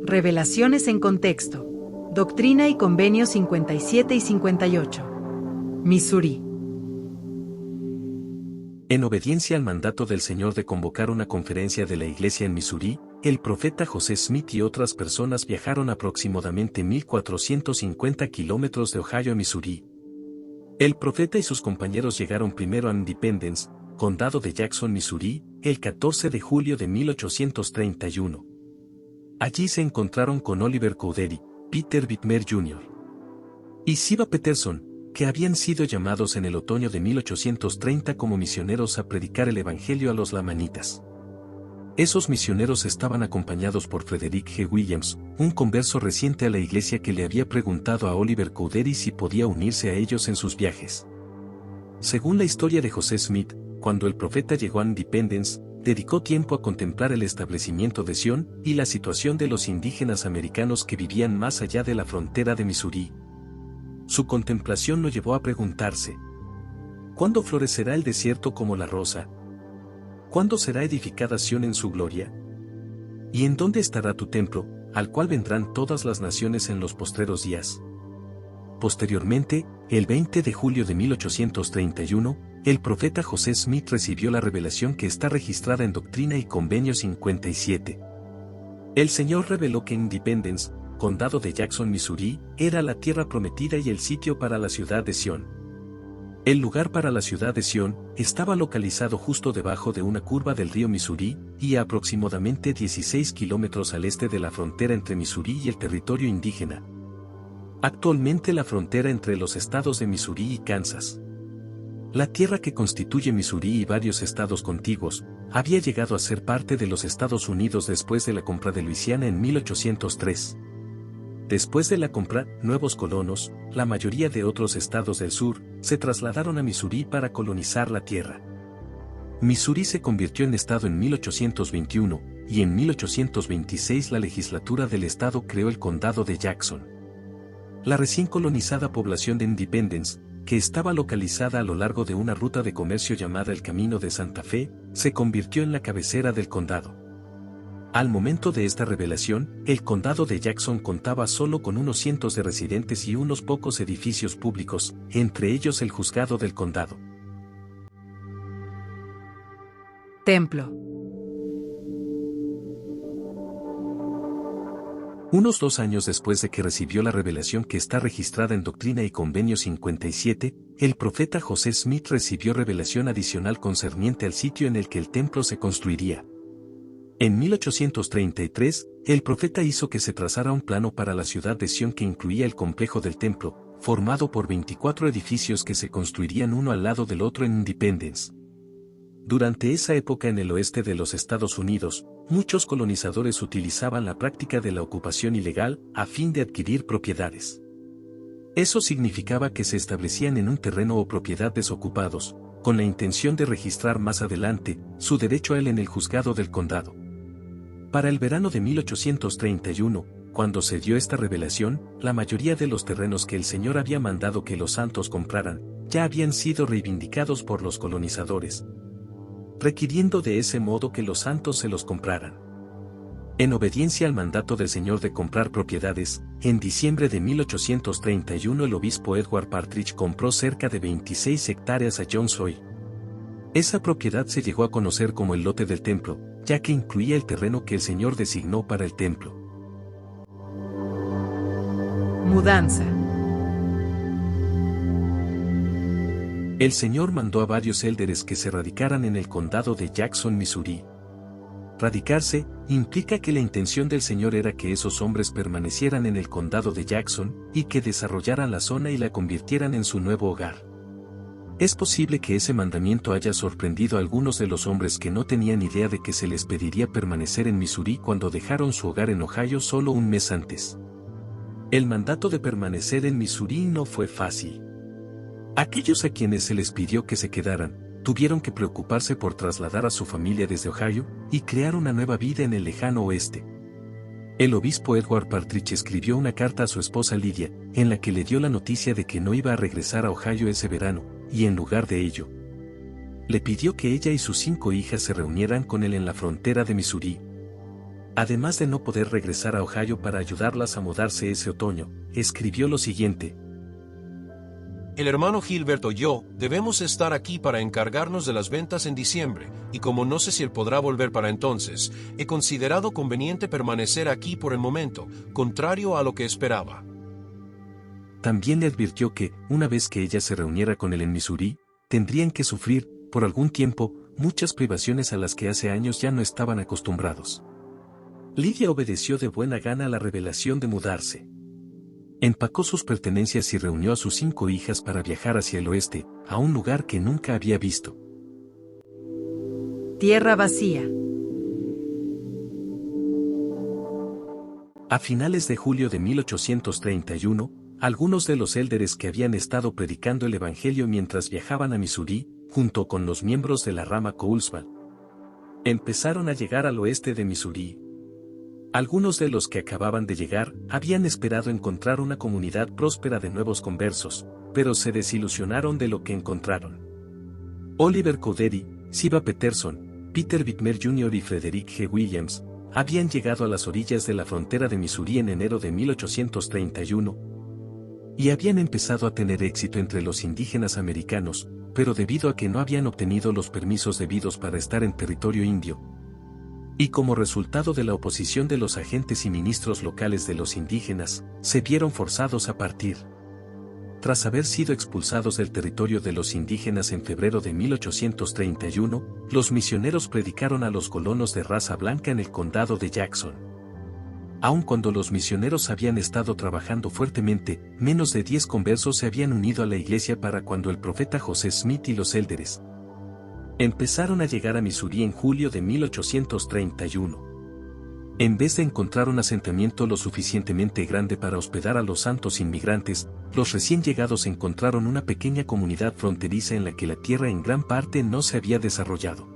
Revelaciones en contexto. Doctrina y Convenios 57 y 58. Missouri. En obediencia al mandato del Señor de convocar una conferencia de la iglesia en Missouri, el profeta José Smith y otras personas viajaron aproximadamente 1,450 kilómetros de Ohio a Missouri. El profeta y sus compañeros llegaron primero a Independence, condado de Jackson, Missouri, el 14 de julio de 1831. Allí se encontraron con Oliver Cowdery, Peter Whitmer Jr. y Siva Peterson, que habían sido llamados en el otoño de 1830 como misioneros a predicar el evangelio a los lamanitas. Esos misioneros estaban acompañados por Frederick G. Williams, un converso reciente a la iglesia que le había preguntado a Oliver Cowdery si podía unirse a ellos en sus viajes. Según la historia de José Smith, cuando el profeta llegó a Independence, dedicó tiempo a contemplar el establecimiento de Sion y la situación de los indígenas americanos que vivían más allá de la frontera de Missouri. Su contemplación lo llevó a preguntarse: ¿cuándo florecerá el desierto como la rosa? ¿Cuándo será edificada Sion en su gloria? ¿Y en dónde estará tu templo, al cual vendrán todas las naciones en los postreros días? Posteriormente, el 20 de julio de 1831, el profeta José Smith recibió la revelación que está registrada en Doctrina y Convenios 57. El Señor reveló que Independence, condado de Jackson, Missouri, era la tierra prometida y el sitio para la ciudad de Sion. El lugar para la ciudad de Sion estaba localizado justo debajo de una curva del río Missouri y a aproximadamente 16 kilómetros al este de la frontera entre Missouri y el territorio indígena. Actualmente la frontera entre los estados de Missouri y Kansas. La tierra que constituye Missouri y varios estados contiguos, había llegado a ser parte de los Estados Unidos después de la compra de Luisiana en 1803. Después de la compra, nuevos colonos, la mayoría de otros estados del sur, se trasladaron a Missouri para colonizar la tierra. Missouri se convirtió en estado en 1821, y en 1826 la legislatura del estado creó el condado de Jackson. La recién colonizada población de Independence, que estaba localizada a lo largo de una ruta de comercio llamada el Camino de Santa Fe, se convirtió en la cabecera del condado. Al momento de esta revelación, el condado de Jackson contaba solo con unos cientos de residentes y unos pocos edificios públicos, entre ellos el juzgado del condado. Templo. Unos 2 años después de que recibió la revelación que está registrada en Doctrina y Convenios 57, el profeta José Smith recibió revelación adicional concerniente al sitio en el que el templo se construiría. En 1833, el profeta hizo que se trazara un plano para la ciudad de Sion que incluía el complejo del templo, formado por 24 edificios que se construirían uno al lado del otro en Independence. Durante esa época en el oeste de los Estados Unidos, muchos colonizadores utilizaban la práctica de la ocupación ilegal a fin de adquirir propiedades. Eso significaba que se establecían en un terreno o propiedad desocupados, con la intención de registrar más adelante su derecho a él en el juzgado del condado. Para el verano de 1831, cuando se dio esta revelación, la mayoría de los terrenos que el Señor había mandado que los santos compraran, ya habían sido reivindicados por los colonizadores, requiriendo de ese modo que los santos se los compraran. En obediencia al mandato del Señor de comprar propiedades, en diciembre de 1831 el obispo Edward Partridge compró cerca de 26 hectáreas a John Soy. Esa propiedad se llegó a conocer como el lote del templo, ya que incluía el terreno que el Señor designó para el templo. Mudanza. El Señor mandó a varios élderes que se radicaran en el condado de Jackson, Missouri. Radicarse implica que la intención del Señor era que esos hombres permanecieran en el condado de Jackson y que desarrollaran la zona y la convirtieran en su nuevo hogar. Es posible que ese mandamiento haya sorprendido a algunos de los hombres que no tenían idea de que se les pediría permanecer en Missouri cuando dejaron su hogar en Ohio solo un mes antes. El mandato de permanecer en Missouri no fue fácil. Aquellos a quienes se les pidió que se quedaran, tuvieron que preocuparse por trasladar a su familia desde Ohio y crear una nueva vida en el lejano oeste. El obispo Edward Partridge escribió una carta a su esposa Lydia, en la que le dio la noticia de que no iba a regresar a Ohio ese verano, y en lugar de ello, le pidió que ella y sus 5 hijas se reunieran con él en la frontera de Missouri. Además de no poder regresar a Ohio para ayudarlas a mudarse ese otoño, escribió lo siguiente: El hermano Gilbert o yo debemos estar aquí para encargarnos de las ventas en diciembre, y como no sé si él podrá volver para entonces, he considerado conveniente permanecer aquí por el momento, contrario a lo que esperaba. También le advirtió que, una vez que ella se reuniera con él en Missouri, tendrían que sufrir, por algún tiempo, muchas privaciones a las que hace años ya no estaban acostumbrados. Lydia obedeció de buena gana a la revelación de mudarse. Empacó sus pertenencias y reunió a sus 5 hijas para viajar hacia el oeste, a un lugar que nunca había visto. Tierra vacía. A finales de julio de 1831, algunos de los élderes que habían estado predicando el Evangelio mientras viajaban a Missouri, junto con los miembros de la rama Coulsville, empezaron a llegar al oeste de Missouri. Algunos de los que acababan de llegar habían esperado encontrar una comunidad próspera de nuevos conversos, pero se desilusionaron de lo que encontraron. Oliver Cowdery, Siva Peterson, Peter Whitmer Jr. y Frederick G. Williams habían llegado a las orillas de la frontera de Missouri en enero de 1831 y habían empezado a tener éxito entre los indígenas americanos, pero debido a que no habían obtenido los permisos debidos para estar en territorio indio, y como resultado de la oposición de los agentes y ministros locales de los indígenas, se vieron forzados a partir. Tras haber sido expulsados del territorio de los indígenas en febrero de 1831, los misioneros predicaron a los colonos de raza blanca en el condado de Jackson. Aun cuando los misioneros habían estado trabajando fuertemente, menos de 10 conversos se habían unido a la iglesia para cuando el profeta José Smith y los élderes empezaron a llegar a Missouri en julio de 1831. En vez de encontrar un asentamiento lo suficientemente grande para hospedar a los santos inmigrantes, los recién llegados encontraron una pequeña comunidad fronteriza en la que la tierra en gran parte no se había desarrollado.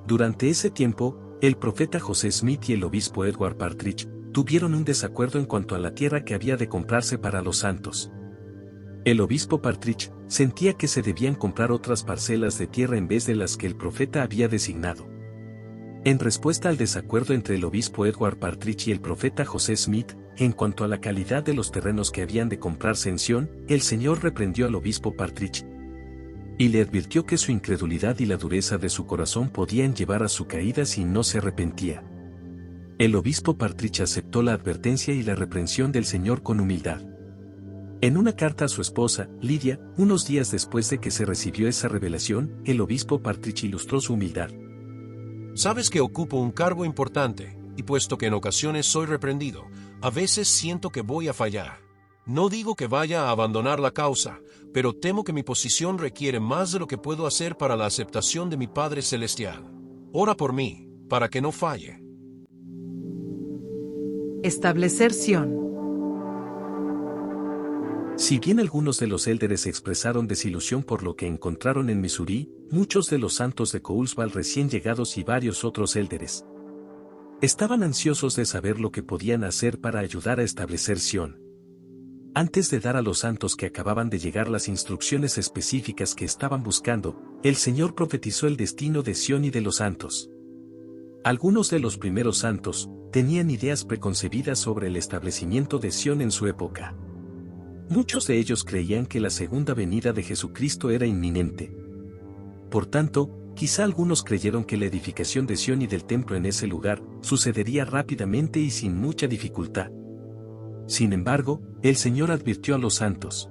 Durante ese tiempo, el profeta José Smith y el obispo Edward Partridge tuvieron un desacuerdo en cuanto a la tierra que había de comprarse para los santos. El obispo Partridge sentía que se debían comprar otras parcelas de tierra en vez de las que el profeta había designado. En respuesta al desacuerdo entre el obispo Edward Partridge y el profeta José Smith, en cuanto a la calidad de los terrenos que habían de comprarse en Sion, el Señor reprendió al obispo Partridge y le advirtió que su incredulidad y la dureza de su corazón podían llevar a su caída si no se arrepentía. El obispo Partridge aceptó la advertencia y la reprensión del Señor con humildad. En una carta a su esposa, Lydia, unos días después de que se recibió esa revelación, el obispo Partridge ilustró su humildad. Sabes que ocupo un cargo importante, y puesto que en ocasiones soy reprendido, a veces siento que voy a fallar. No digo que vaya a abandonar la causa, pero temo que mi posición requiere más de lo que puedo hacer para la aceptación de mi Padre Celestial. Ora por mí, para que no falle. Establecer Sion. Si bien algunos de los élderes expresaron desilusión por lo que encontraron en Missouri, muchos de los santos de Coulsville recién llegados y varios otros élderes estaban ansiosos de saber lo que podían hacer para ayudar a establecer Sion. Antes de dar a los santos que acababan de llegar las instrucciones específicas que estaban buscando, el Señor profetizó el destino de Sion y de los santos. Algunos de los primeros santos tenían ideas preconcebidas sobre el establecimiento de Sion en su época. Muchos de ellos creían que la segunda venida de Jesucristo era inminente. Por tanto, quizá algunos creyeron que la edificación de Sion y del templo en ese lugar sucedería rápidamente y sin mucha dificultad. Sin embargo, el Señor advirtió a los santos: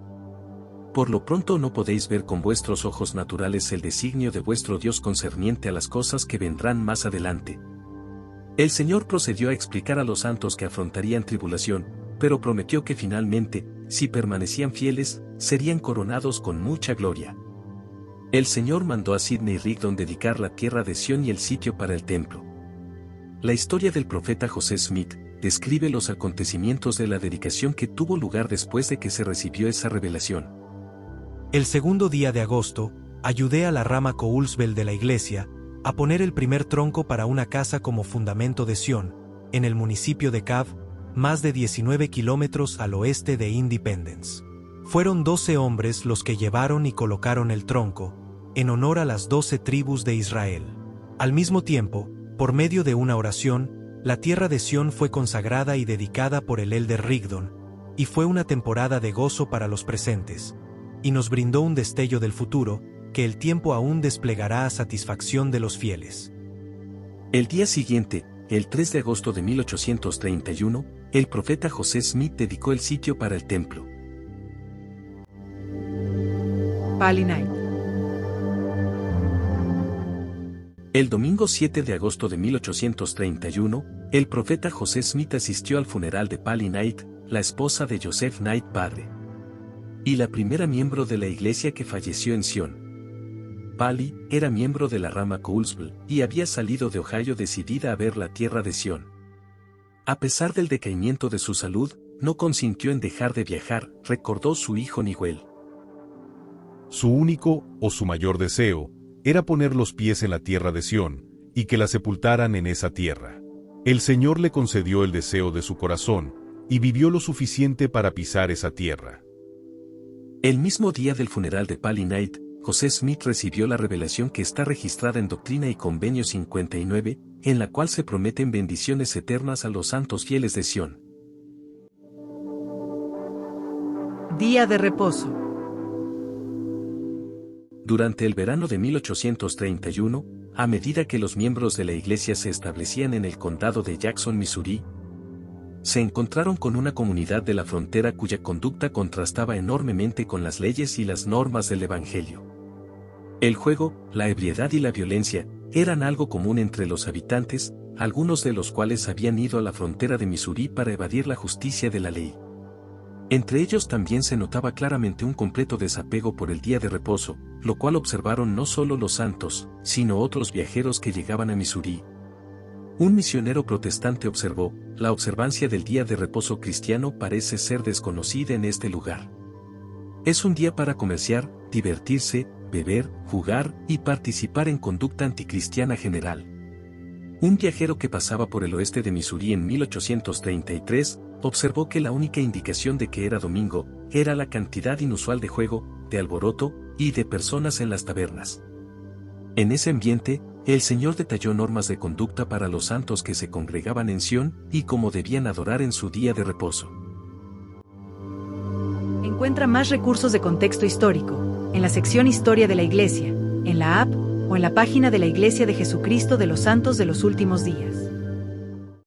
por lo pronto no podéis ver con vuestros ojos naturales el designio de vuestro Dios concerniente a las cosas que vendrán más adelante. El Señor procedió a explicar a los santos que afrontarían tribulación, pero prometió que finalmente, si permanecían fieles, serían coronados con mucha gloria. El Señor mandó a Sidney Rigdon dedicar la tierra de Sion y el sitio para el templo. La historia del profeta José Smith describe los acontecimientos de la dedicación que tuvo lugar después de que se recibió esa revelación. El segundo día de agosto, ayudé a la rama Coulsville de la iglesia a poner el primer tronco para una casa como fundamento de Sion, en el municipio de Cav, más de 19 kilómetros al oeste de Independence. Fueron 12 hombres los que llevaron y colocaron el tronco, en honor a las 12 tribus de Israel. Al mismo tiempo, por medio de una oración, La tierra de Sión fue consagrada y dedicada por el Elder Rigdon, y fue una temporada de gozo para los presentes, y nos brindó un destello del futuro, que el tiempo aún desplegará a satisfacción de los fieles. El día siguiente, el 3 de agosto de 1831, el profeta José Smith dedicó el sitio para el templo. Pali Night. El domingo 7 de agosto de 1831, el profeta José Smith asistió al funeral de Pali Knight, la esposa de Joseph Knight padre, y la primera miembro de la iglesia que falleció en Sion. Pali era miembro de la rama Coulsville y había salido de Ohio decidida a ver la tierra de Sion. A pesar del decaimiento de su salud, no consintió en dejar de viajar, recordó su hijo Niguel. Su único, o su mayor deseo, era poner los pies en la tierra de Sión, y que la sepultaran en esa tierra. El Señor le concedió el deseo de su corazón, y vivió lo suficiente para pisar esa tierra. El mismo día del funeral de Pali Knight, José Smith recibió la revelación que está registrada en Doctrina y Convenio 59, en la cual se prometen bendiciones eternas a los santos fieles de Sión. Día de reposo. Durante el verano de 1831, a medida que los miembros de la iglesia se establecían en el condado de Jackson, Missouri, se encontraron con una comunidad de la frontera cuya conducta contrastaba enormemente con las leyes y las normas del Evangelio. El juego, la ebriedad y la violencia eran algo común entre los habitantes, algunos de los cuales habían ido a la frontera de Missouri para evadir la justicia de la ley. Entre ellos también se notaba claramente un completo desapego por el día de reposo, lo cual observaron no solo los santos, sino otros viajeros que llegaban a Missouri. Un misionero protestante observó, la observancia del día de reposo cristiano parece ser desconocida en este lugar. Es un día para comerciar, divertirse, beber, jugar y participar en conducta anticristiana general. Un viajero que pasaba por el oeste de Missouri en 1833, observó que la única indicación de que era domingo, era la cantidad inusual de juego, de alboroto, y de personas en las tabernas. En ese ambiente, el Señor detalló normas de conducta para los santos que se congregaban en Sion, y cómo debían adorar en su día de reposo. Encuentra más recursos de contexto histórico, en la sección Historia de la Iglesia, en la app, o en la página de la Iglesia de Jesucristo de los Santos de los Últimos Días.